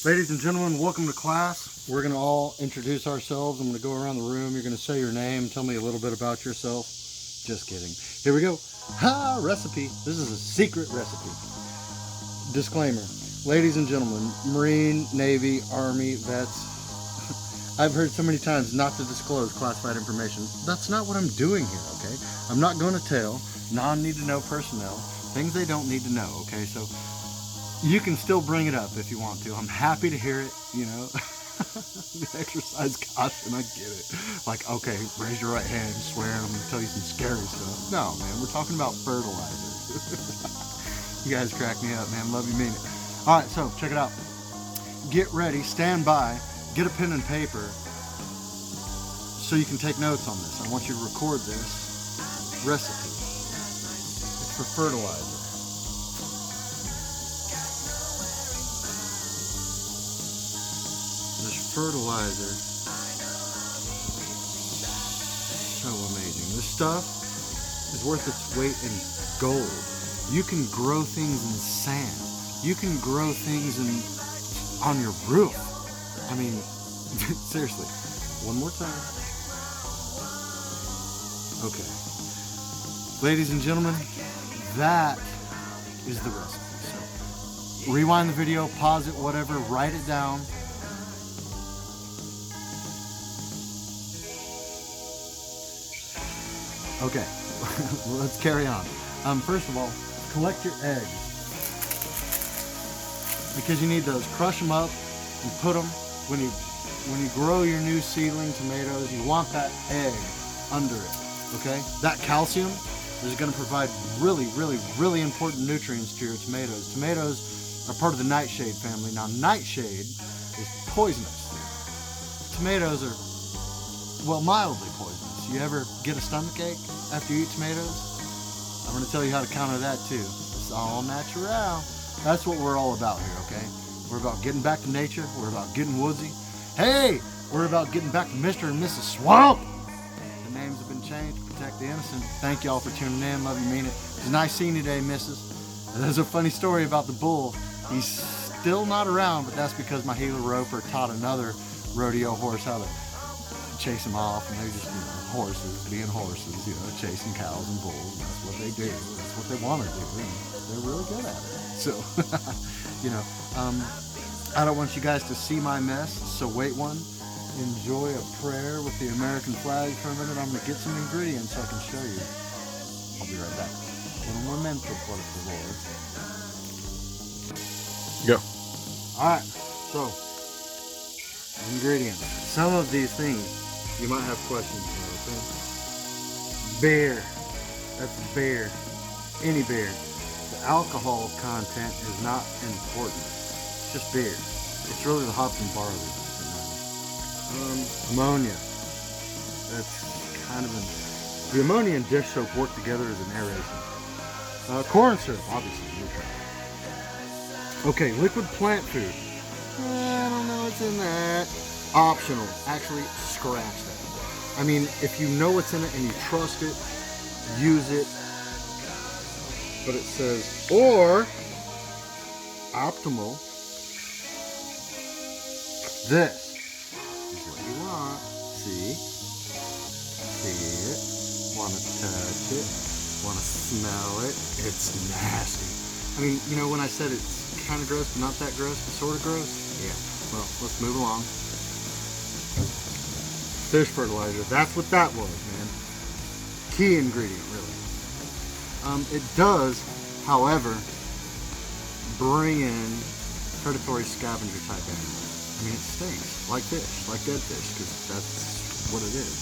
Ladies and gentlemen, welcome to class. We're going to all introduce ourselves. I'm going to go around the room. You're going to say your name, tell me a little bit about yourself. Just kidding. Here we go. Ha! Recipe. This is a secret recipe. Disclaimer. Ladies and gentlemen, Marine, Navy, Army, vets. I've heard so many times not to disclose classified information. That's not what I'm doing here, okay? I'm not going to tell non-need-to-know personnel things they don't need to know, okay? So you can still bring it up if you want to. I'm happy to hear it, you know. The exercise caution, I get it. Like, okay, raise your right hand, swear, and I'm going to tell you some scary stuff. No, man, we're talking about fertilizer. You guys crack me up, man. Love you, mean it. All right, so check it out. Get ready, stand by, get a pen and paper so you can take notes on this. I want you to record this recipe. It's for fertilizer. This fertilizer, so amazing. This stuff is worth its weight in gold. You can grow things in sand. You can grow things on your roof. I mean, seriously. One more time. Okay. Ladies and gentlemen, that is the recipe. So, rewind the video, pause it, whatever, write it down. Okay, let's carry on. First of all, collect your eggs, because you need those. Crush them up and put them, when you grow your new seedling tomatoes, you want that egg under it, okay? That calcium is going to provide really, really, really important nutrients to your tomatoes. Tomatoes are part of the nightshade family. Now, nightshade is poisonous. Tomatoes are, well, mildly poisonous. You ever get a stomachache after you eat tomatoes? I'm going to tell you how to counter that too. It's all natural. That's what we're all about here, okay? We're about getting back to nature. We're about getting woodsy. Hey, we're about getting back to Mr. and Mrs. Swamp. The names have been changed to protect the innocent. Thank y'all for tuning in. Love you, mean it. It's nice seeing you today, Mrs. There's a funny story about the bull. He's still not around, but that's because my healer roper taught another rodeo horse how to chase him off, and they're just, you know, horses being horses, you know, chasing cows and bulls. That's what they do. That's what they want to do, and they're really good at it. So, you know, I don't want you guys to see my mess, so wait one. Enjoy a prayer with the American flag for a minute. I'm going to get some ingredients so I can show you. I'll be right back. Un momento, por favor. Go. Alright, so, ingredients. Some of these things you might have questions for, okay? Beer. That's beer. Any beer. The alcohol content is not important. It's just beer. It's really the hops and barley. Ammonia. That's kind of the ammonia and dish soap work together as an aeration. Corn syrup, obviously, nutrient. Okay, liquid plant food. I don't know what's in that. Optional. Actually, scratch that. I mean, if you know what's in it and you trust it, use it. But it says, or optimal. This is what you want. See? See it? Want to touch it? Want to smell it? It's nasty. I mean, you know, when I said it's kind of gross, but not that gross, but sort of gross? Yeah. Well, let's move along. Fish fertilizer. That's what that was, man. Key ingredient, really. It does, however, bring in predatory scavenger type animals. I mean, it stinks like fish, like dead fish, because that's what it is.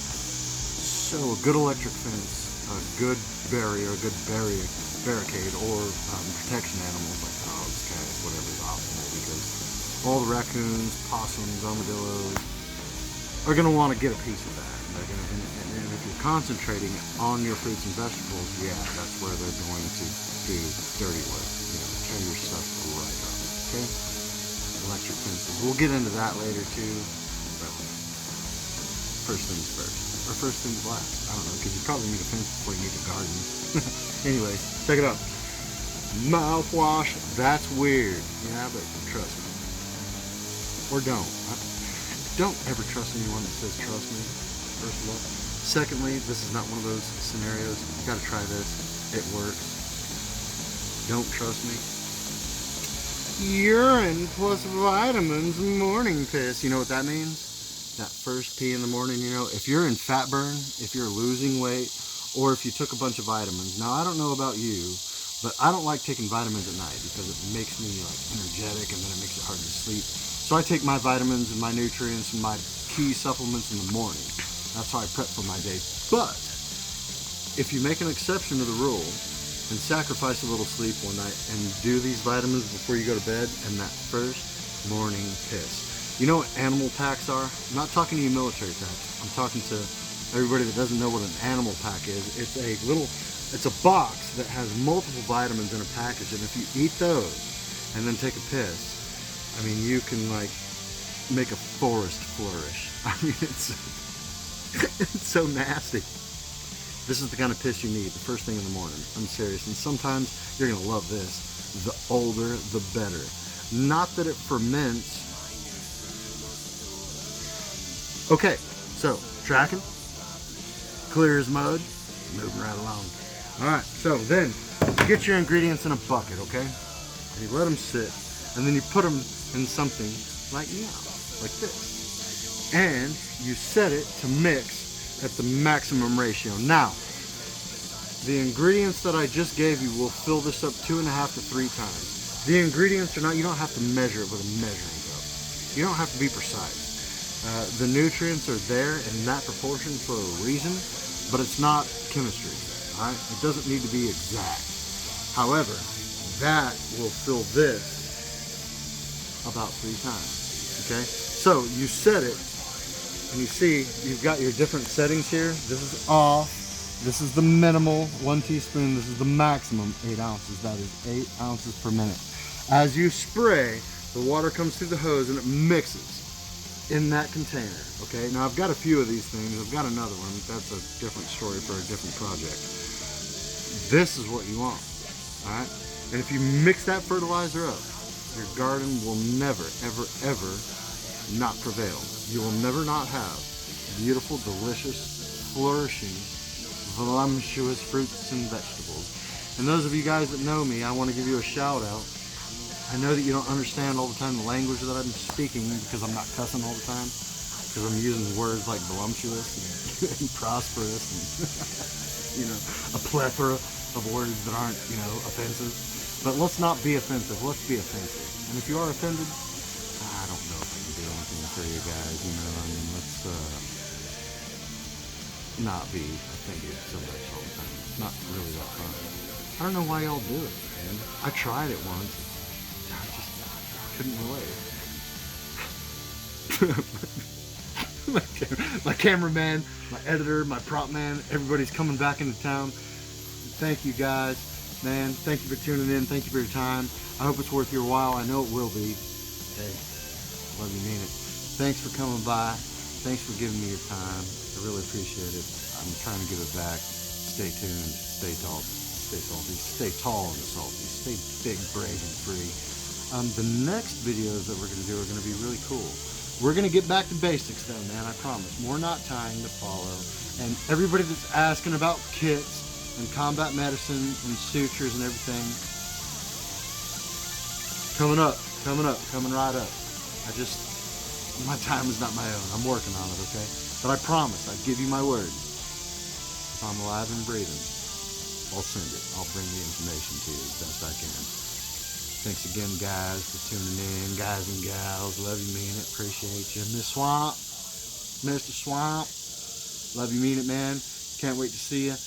So a good electric fence, a good barrier, a good barricade, or protection animals like dogs, cats, whatever is optimal, because all the raccoons, possums, armadillos are going to want to get a piece of that. They're going to, and if you're concentrating on your fruits and vegetables, yeah, that's where they're going to do dirty work. You know, tear your stuff right up. Okay? Electric fences. We'll get into that later too. But first things first. Or first things last. I don't know, because you probably need a fence before you need a garden. Anyways, check it out. Mouthwash. That's weird. Yeah, but trust me. or don't. Don't ever trust anyone that says trust me, first of all. Secondly, this is not one of those scenarios. You gotta try this. It works. Don't trust me. Urine plus vitamins morning piss. You know what that means? That first pee in the morning, you know, if you're in fat burn, if you're losing weight, or if you took a bunch of vitamins. Now, I don't know about you, but I don't like taking vitamins at night because it makes me like energetic and then it makes it hard to sleep. So I take my vitamins and my nutrients and my key supplements in the morning. That's how I prep for my day. But if you make an exception to the rule and sacrifice a little sleep one night and do these vitamins before you go to bed and that first morning piss. You know what animal packs are? I'm not talking to you military packs. I'm talking to everybody that doesn't know what an animal pack is. It's a box that has multiple vitamins in a package, and if you eat those and then take a piss, I mean, you can like make a forest flourish. I mean, it's so nasty. This is the kind of piss you need the first thing in the morning. I'm serious. And sometimes you're gonna love this. The older, the better. Not that it ferments. Okay, so tracking, clear as mud, moving right along. All right, so then you get your ingredients in a bucket, okay? And you let them sit, and then you put them in something like like this. And you set it to mix at the maximum ratio. Now, the ingredients that I just gave you will fill this up 2.5 to 3 times. The ingredients are not, you don't have to measure it with a measuring cup. You don't have to be precise. The nutrients are there in that proportion for a reason, but it's not chemistry, all right? It doesn't need to be exact. However, that will fill this about 3 times, okay? So you set it, and you see you've got your different settings here. This is off. This is the minimal, 1 teaspoon. This is the maximum, 8 ounces. That is 8 ounces per minute. As you spray, the water comes through the hose and it mixes in that container, okay? Now I've got a few of these things. I've got another one. That's a different story for a different project. This is what you want, all right? And if you mix that fertilizer up, your garden will never, ever, ever not prevail. You will never not have beautiful, delicious, flourishing, voluptuous fruits and vegetables. And those of you guys that know me, I want to give you a shout out. I know that you don't understand all the time the language that I'm speaking because I'm not cussing all the time, because I'm using words like voluptuous and prosperous and you know, a plethora of words that aren't, you know, offensive. But let's not be offensive. Let's be offensive. And if you are offended, I don't know if I can do anything for you guys. You know, I mean, let's not be offended so much all the time. It's not really that fun. I don't know why y'all do it, man. I tried it once. I just couldn't relate. My cameraman, my editor, my prop man, everybody's coming back into town. Thank you guys. Man, thank you for tuning in. Thank you for your time. I hope it's worth your while. I know it will be. Hey, love you, mean it. Thanks for coming by. Thanks for giving me your time. I really appreciate it. I'm trying to give it back. Stay tuned. Stay tall. Stay salty. Stay tall and salty. Stay big, brave, and free. The next videos that we're going to do are going to be really cool. We're going to get back to basics though, man. I promise. More knot tying to follow. And everybody that's asking about kits and combat medicine and sutures and everything, coming right up. My time is not my own. I'm working on it, okay? But I promise, I give you my word. If I'm alive and breathing, I'll send it. I'll bring the information to you as best I can. Thanks again, guys, for tuning in. Guys and gals, love you, mean it. Appreciate you. Mr. Swamp, love you, mean it, man. Can't wait to see you.